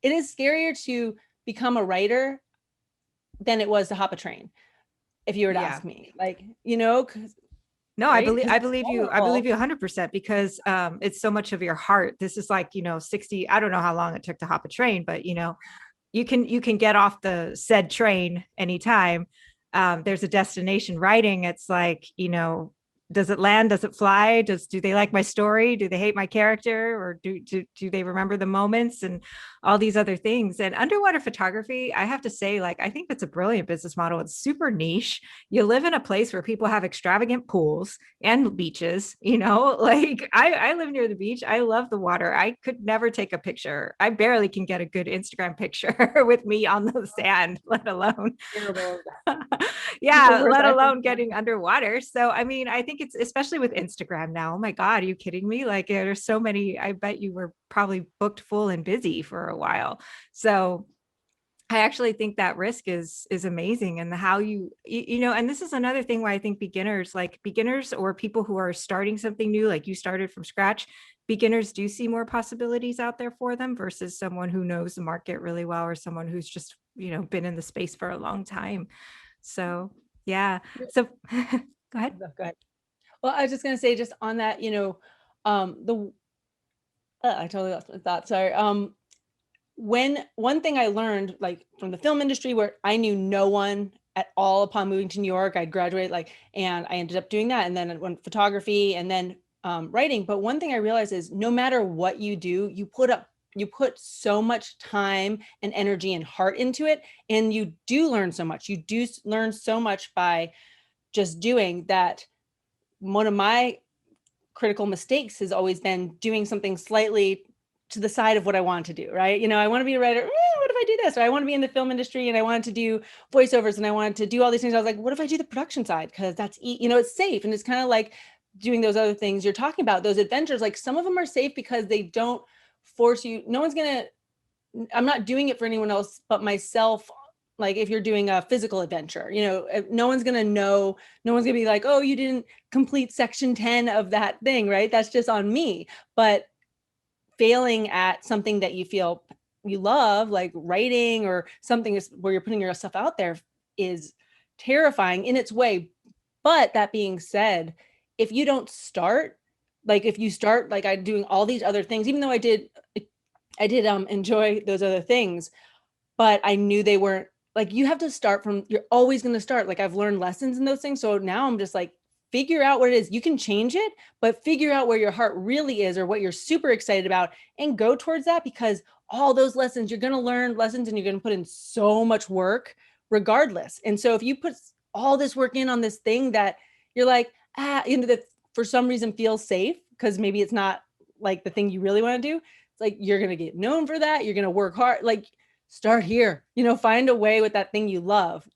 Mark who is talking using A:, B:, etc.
A: it is scarier to become a writer than it was to hop a train. If you were to
B: Yeah.
A: ask me, like, you know,
B: No,
A: right?
B: I
A: Because it's
B: believe you. I believe
A: vulnerable.
B: you 100% because it's so much of your heart. This is like, 60, I don't know how long it took to hop a train, but you can get off the said train anytime. There's a destination. Writing, it's like, does it land? Does it fly? Do they like my story? Do they hate my character? Or do they remember the moments and all these other things? And underwater photography, I have to say, like, I think that's a brilliant business model. It's super niche. You live in a place where people have extravagant pools and beaches, like I live near the beach. I love the water. I could never take a picture. I barely can get a good Instagram picture with me on the sand, let alone
A: Terrible. The
B: yeah,
A: worst.
B: let
A: I think.
B: alone getting underwater. So, I mean, I think it's especially with Instagram now. Oh my God, are you kidding me? Like, there's so many. I bet you were probably booked full and busy for a while. So, I actually think that risk is amazing, and how and this is another thing why I think beginners or people who are starting something new, like you started from scratch, beginners do see more possibilities out there for them versus someone who knows the market really well or someone who's just, been in the space for a long time. So, yeah. So, go ahead.
A: Go ahead. Well, I was just gonna say, just on that, the I totally lost my thought. Sorry. When one thing I learned, like from the film industry, where I knew no one at all upon moving to New York, I'd graduate, like, and I ended up doing that, and then I went photography, and then writing. But one thing I realized is, no matter what you do, you put so much time and energy and heart into it, and you do learn so much. You do learn so much by just doing that. One of my critical mistakes has always been doing something slightly to the side of what I want to do, right? I want to be a writer. What if I do this? Or I want to be in the film industry and I wanted to do voiceovers and I wanted to do all these things. I was like, what if I do the production side? Because that's, it's safe. And it's kind of like doing those other things you're talking about, those adventures. Like, some of them are safe because they don't force you. No one's going to, I'm not doing it for anyone else but myself. Like, if you're doing a physical adventure, no one's going to know, no one's going to be like, oh, you didn't complete section 10 of that thing, right? That's just on me. But failing at something that you feel you love, like writing or something where you're putting yourself out there, is terrifying in its way. But that being said, if you don't start, like if you start like I doing all these other things, even though I did enjoy those other things, but I knew they weren't, like, you have to start from, you're always going to start. Like, I've learned lessons in those things. So now I'm just like, figure out what it is. You can change it, but figure out where your heart really is or what you're super excited about and go towards that, because all those lessons, you're going to learn lessons and you're going to put in so much work regardless. And so if you put all this work in on this thing that you're like, that for some reason feels safe, because maybe it's not like the thing you really want to do, it's like, you're going to get known for that. You're going to work hard. Like, start here, find a way with that thing you love